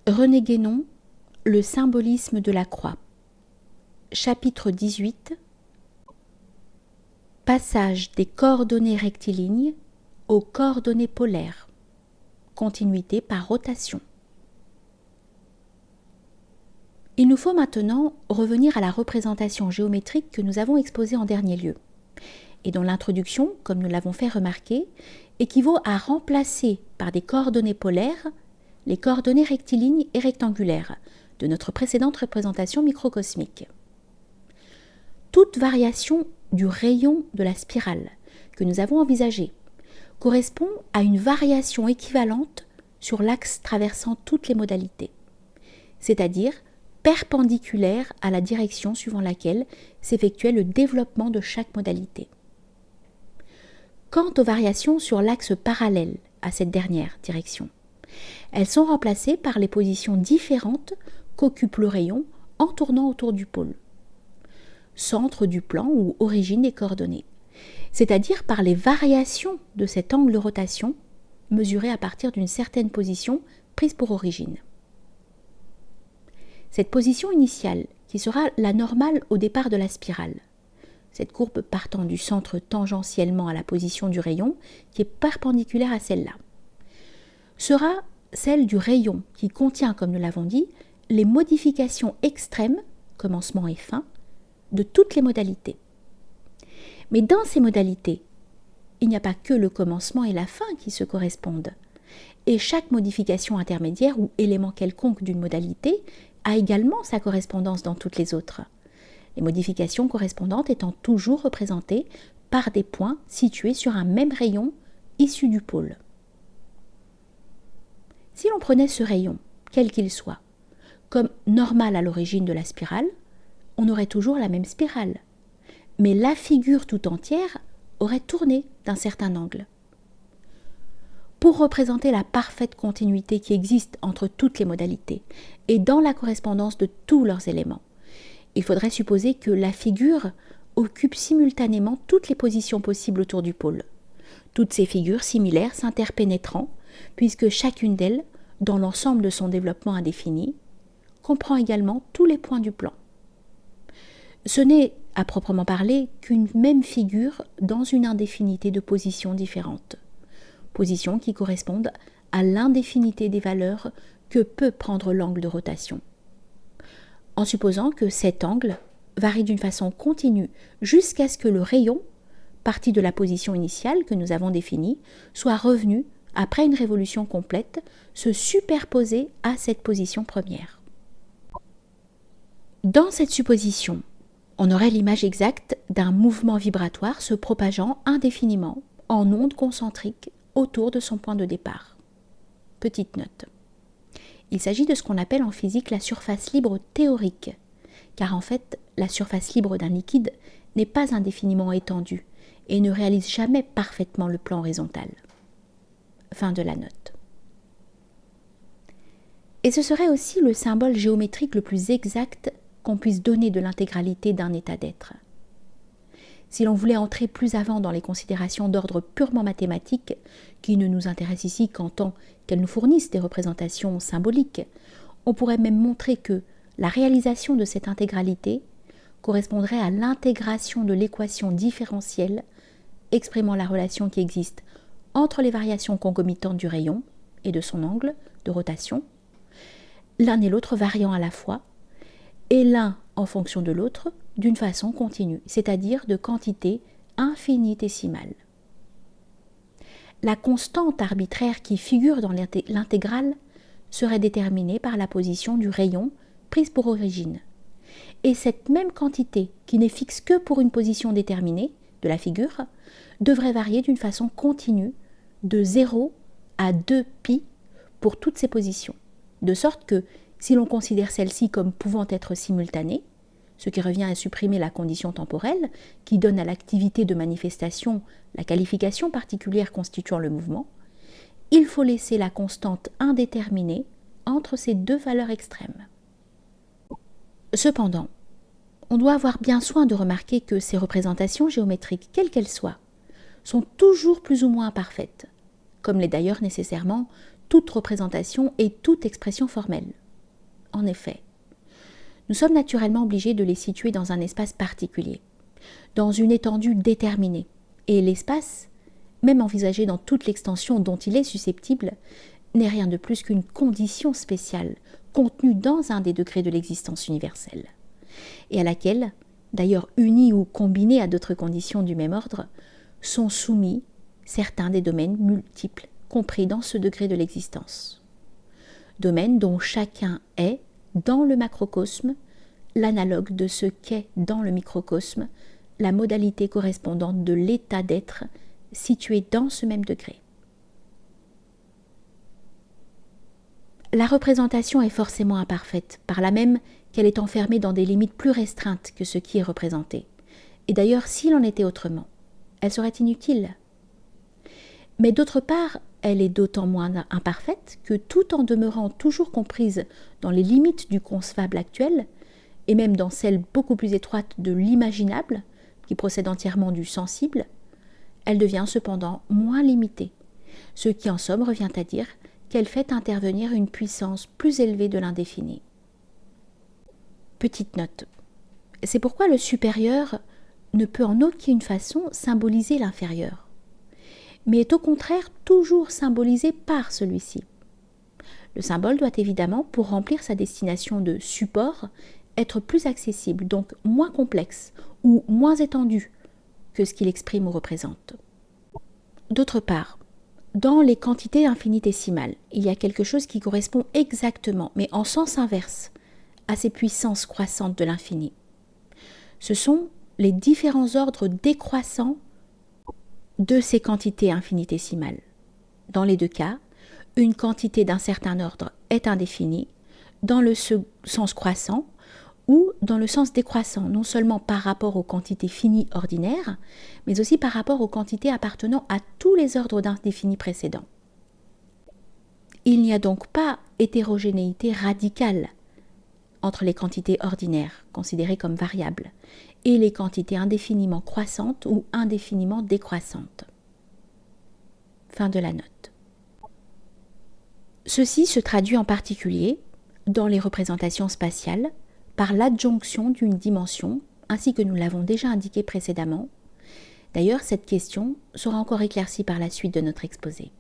René Guénon, le symbolisme de la croix. Chapitre 18. Passage des coordonnées rectilignes aux coordonnées polaires. Continuité par rotation. Il nous faut maintenant revenir à la représentation géométrique que nous avons exposée en dernier lieu, et dont l'introduction, comme nous l'avons fait remarquer, équivaut à remplacer par des coordonnées polaires les coordonnées rectilignes et rectangulaires de notre précédente représentation microcosmique. Toute variation du rayon de la spirale que nous avons envisagée correspond à une variation équivalente sur l'axe traversant toutes les modalités, c'est-à-dire perpendiculaire à la direction suivant laquelle s'effectuait le développement de chaque modalité. Quant aux variations sur l'axe parallèle à cette dernière direction, elles sont remplacées par les positions différentes qu'occupe le rayon en tournant autour du pôle, centre du plan ou origine des coordonnées, c'est-à-dire par les variations de cet angle de rotation mesuré à partir d'une certaine position prise pour origine. Cette position initiale, qui sera la normale au départ de la spirale, cette courbe partant du centre tangentiellement à la position du rayon qui est perpendiculaire à celle-là, sera celle du rayon qui contient, comme nous l'avons dit, les modifications extrêmes, commencement et fin, de toutes les modalités. Mais dans ces modalités, il n'y a pas que le commencement et la fin qui se correspondent, et chaque modification intermédiaire ou élément quelconque d'une modalité a également sa correspondance dans toutes les autres, les modifications correspondantes étant toujours représentées par des points situés sur un même rayon issu du pôle. Si l'on prenait ce rayon, quel qu'il soit, comme normal à l'origine de la spirale, on aurait toujours la même spirale, mais la figure tout entière aurait tourné d'un certain angle. Pour représenter la parfaite continuité qui existe entre toutes les modalités et dans la correspondance de tous leurs éléments, il faudrait supposer que la figure occupe simultanément toutes les positions possibles autour du pôle, toutes ces figures similaires s'interpénétrant, puisque chacune d'elles, dans l'ensemble de son développement indéfini, comprend également tous les points du plan. Ce n'est, à proprement parler, qu'une même figure dans une indéfinité de positions différentes, positions qui correspondent à l'indéfinité des valeurs que peut prendre l'angle de rotation. En supposant que cet angle varie d'une façon continue jusqu'à ce que le rayon, parti de la position initiale que nous avons définie, soit revenu, après une révolution complète, se superposer à cette position première. Dans cette supposition, on aurait l'image exacte d'un mouvement vibratoire se propageant indéfiniment en ondes concentriques autour de son point de départ. Petite note. Il s'agit de ce qu'on appelle en physique la surface libre théorique, car en fait, la surface libre d'un liquide n'est pas indéfiniment étendue et ne réalise jamais parfaitement le plan horizontal. Fin de la note. Et ce serait aussi le symbole géométrique le plus exact qu'on puisse donner de l'intégralité d'un état d'être. Si l'on voulait entrer plus avant dans les considérations d'ordre purement mathématique, qui ne nous intéressent ici qu'en tant qu'elles nous fournissent des représentations symboliques, on pourrait même montrer que la réalisation de cette intégralité correspondrait à l'intégration de l'équation différentielle exprimant la relation qui existe entre les variations concomitantes du rayon et de son angle de rotation, l'un et l'autre variant à la fois, et l'un en fonction de l'autre d'une façon continue, c'est-à-dire de quantité infinitésimale. La constante arbitraire qui figure dans l'intégrale serait déterminée par la position du rayon prise pour origine. Et cette même quantité, qui n'est fixe que pour une position déterminée de la figure, devrait varier d'une façon continue de 0 à 2π pour toutes ces positions, de sorte que, si l'on considère celle-ci comme pouvant être simultanée, ce qui revient à supprimer la condition temporelle qui donne à l'activité de manifestation la qualification particulière constituant le mouvement, il faut laisser la constante indéterminée entre ces deux valeurs extrêmes. Cependant, on doit avoir bien soin de remarquer que ces représentations géométriques, quelles qu'elles soient, sont toujours plus ou moins imparfaites, comme l'est d'ailleurs nécessairement toute représentation et toute expression formelle. En effet, nous sommes naturellement obligés de les situer dans un espace particulier, dans une étendue déterminée, et l'espace, même envisagé dans toute l'extension dont il est susceptible, n'est rien de plus qu'une condition spéciale contenue dans un des degrés de l'existence universelle, et à laquelle, d'ailleurs unie ou combinée à d'autres conditions du même ordre, sont soumis certains des domaines multiples compris dans ce degré de l'existence. Domaines dont chacun est, dans le macrocosme, l'analogue de ce qu'est dans le microcosme la modalité correspondante de l'état d'être situé dans ce même degré. La représentation est forcément imparfaite, par là même qu'elle est enfermée dans des limites plus restreintes que ce qui est représenté. Et d'ailleurs, s'il en était autrement, elle serait inutile. Mais d'autre part, elle est d'autant moins imparfaite que, tout en demeurant toujours comprise dans les limites du concevable actuel, et même dans celles beaucoup plus étroites de l'imaginable, qui procède entièrement du sensible, elle devient cependant moins limitée, ce qui en somme revient à dire qu'elle fait intervenir une puissance plus élevée de l'indéfini. Petite note. C'est pourquoi le supérieur ne peut en aucune façon symboliser l'inférieur, mais est au contraire toujours symbolisé par celui-ci. Le symbole doit évidemment, pour remplir sa destination de support, être plus accessible, donc moins complexe ou moins étendu que ce qu'il exprime ou représente. D'autre part, dans les quantités infinitésimales, il y a quelque chose qui correspond exactement, mais en sens inverse, à ces puissances croissantes de l'infini. Ce sont les différents ordres décroissants de ces quantités infinitésimales. Dans les deux cas, une quantité d'un certain ordre est indéfinie, dans le sens croissant ou dans le sens décroissant, non seulement par rapport aux quantités finies ordinaires, mais aussi par rapport aux quantités appartenant à tous les ordres d'indéfini précédents. Il n'y a donc pas hétérogénéité radicale entre les quantités ordinaires, considérées comme variables, et les quantités indéfiniment croissantes ou indéfiniment décroissantes. Fin de la note. Ceci se traduit en particulier, dans les représentations spatiales, par l'adjonction d'une dimension, ainsi que nous l'avons déjà indiqué précédemment. D'ailleurs, cette question sera encore éclaircie par la suite de notre exposé.